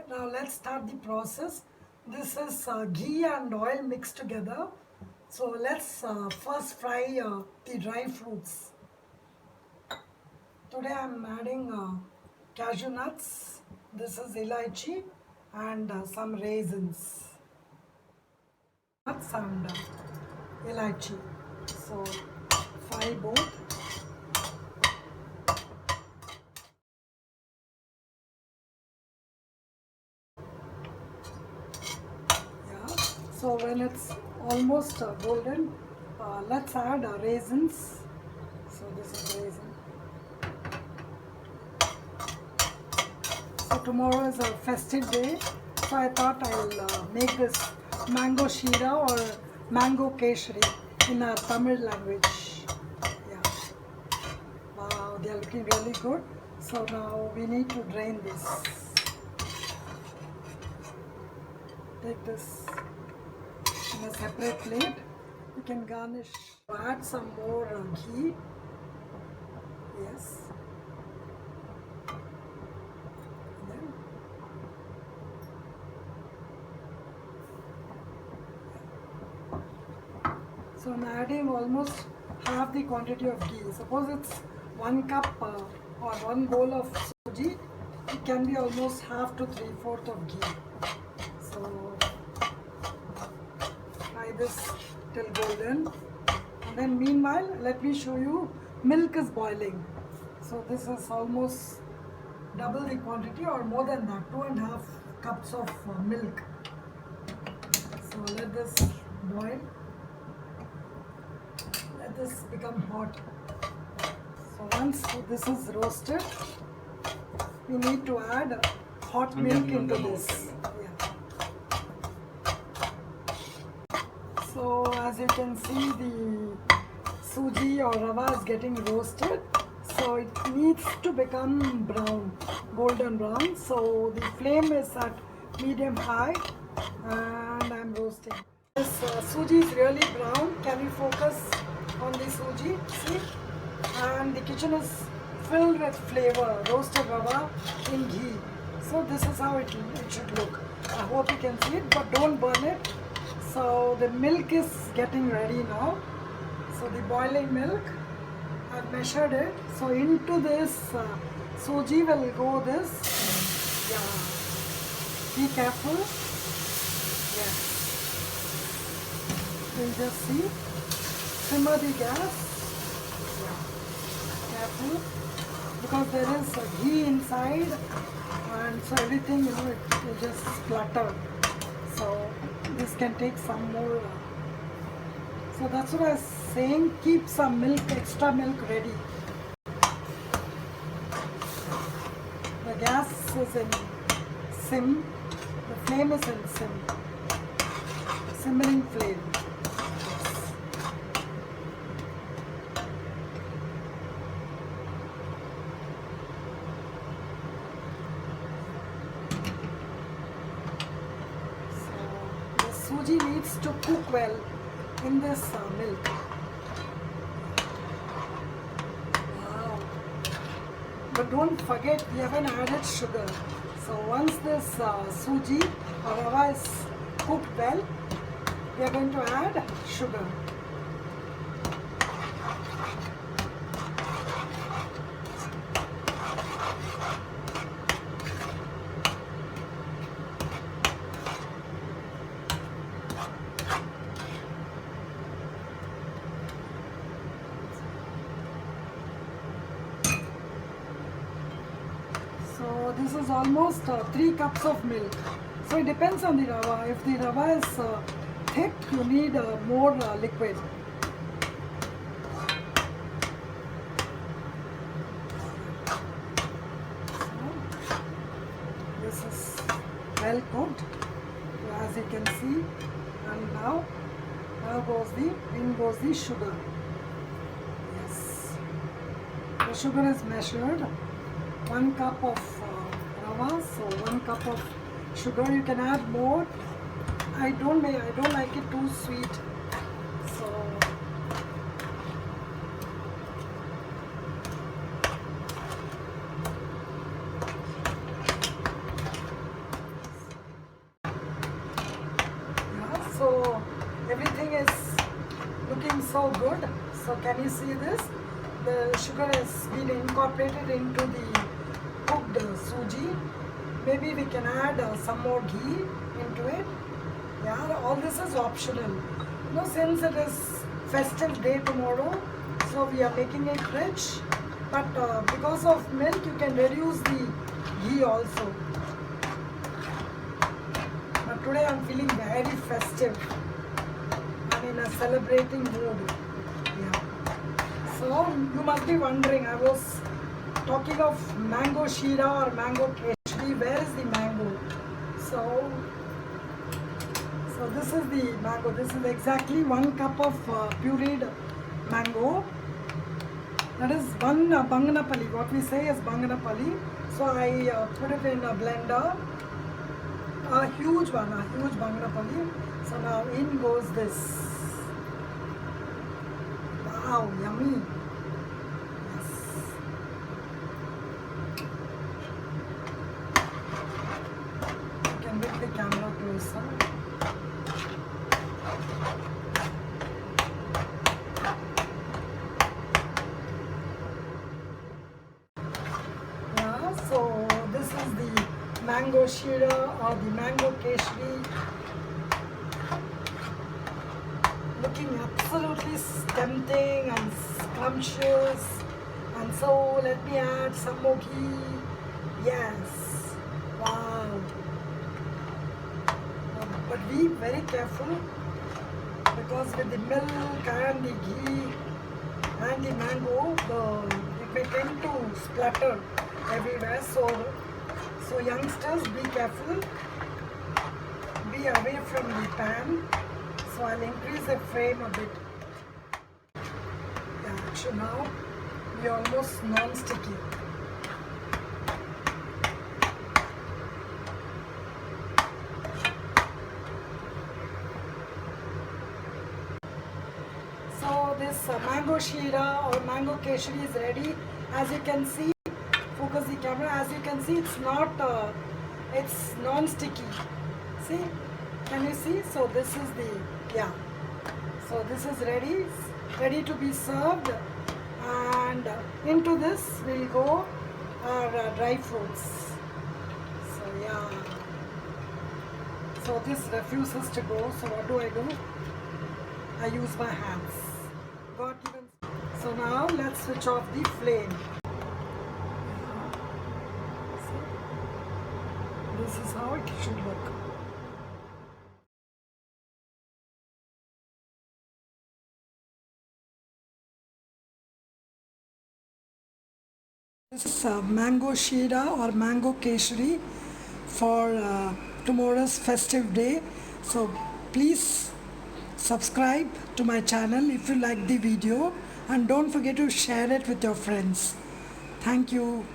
Now let's start the process. This is ghee and oil mixed together. So let's first fry the dry fruits. Today I am adding cashew nuts. This is elaichi and some raisins. Nuts and elaichi. So fry both. Yeah. So when it's almost golden, let's add raisins. So this is raisin. So tomorrow is a festive day, so I thought I'll make this Mango Sheera or Mango Keshari in our Tamil language. Yeah. Wow, they are looking really good. So now we need to drain this. Take this in a separate plate. You can garnish. Add some more ghee. Yes. So I'm adding almost half the quantity of ghee. Suppose it's 1 cup or 1 bowl of Sooji, it can be almost half to 3/4 of ghee. So fry this till golden. And then meanwhile, let me show you, milk is boiling. So this is almost double the quantity or more than that, 2.5 cups of milk. So let this boil. Let this become hot. So once this is roasted, we need to add hot milk into this. Yeah. So as you can see, the Sooji or Rava is getting roasted. So it needs to become brown, golden brown. So the flame is at medium high and I'm roasting. This Sooji is really brown. Can you focus on the Sooji? See? And the kitchen is filled with flavor, roasted Rava in ghee. So this is how it should look. I hope you can see it, but don't burn it. So the milk is getting ready now. So the boiling milk, I've measured it. So into this Sooji will go this. Yeah. Be careful. Yeah. You'll just see. Simmer the gas. Yeah. Careful. Because there is ghee inside and so everything, it will just splatter. So this can take some more. So that's what I was saying. Keep some milk, extra milk ready. The gas is in sim. The flame is in sim. Simmering flame. Sooji needs to cook well in this milk. Wow. But don't forget, we haven't added sugar. So once this Sooji or Rava is cooked well, we are going to add sugar. So this is almost 3 cups of milk. So it depends on the Rava. If the Rava is thick, you need more liquid. So this is well cooked, as you can see. And now in goes the sugar. Yes, the sugar is measured. 1 cup of Rava, so 1 cup of sugar. You can add more. I don't like it too sweet. So so good. So can you see this? The sugar has been incorporated into the cooked Sooji. Maybe we can add some more ghee into it. Yeah, all this is optional. Since it is festive day tomorrow, so we are making it rich. But because of milk, you can reduce the ghee also. But today I'm feeling very festive. I'm in a celebrating mood. Yeah. So you must be wondering, I was talking of Mango Sheera or Mango Keshari. Where is the mango? So this is the mango. This is exactly 1 cup of pureed mango. That is one Banganapalli. What we say is Banganapalli. So I put it in a blender. A huge Banganapalli. So now in goes this. Wow, yummy. Yes. You can get the camera closer. So this is the Mango Sheera or the Mango Keshari, looking absolutely tempting and scrumptious. And so let me add some more ghee. Yes, wow. But be very careful, because with the milk and the ghee and the mango, it may tend to splatter everywhere. So youngsters, be careful, be away from the pan. So I'll increase the flame a bit. Yeah, so now we are almost non-sticky. So this Mango Sheera or Mango Keshari is ready. As you can see, focus the camera. As you can see, it's non-sticky. See, can you see? So this is so this is ready to be served. And into this will go our dry fruits. So yeah, so this refuses to go. So what do? I use my hands. So now let's switch off the flame. This is how it should look. This is Mango Sheera or Mango Keshari for tomorrow's festive day. So please subscribe to my channel if you like the video, and don't forget to share it with your friends. Thank you.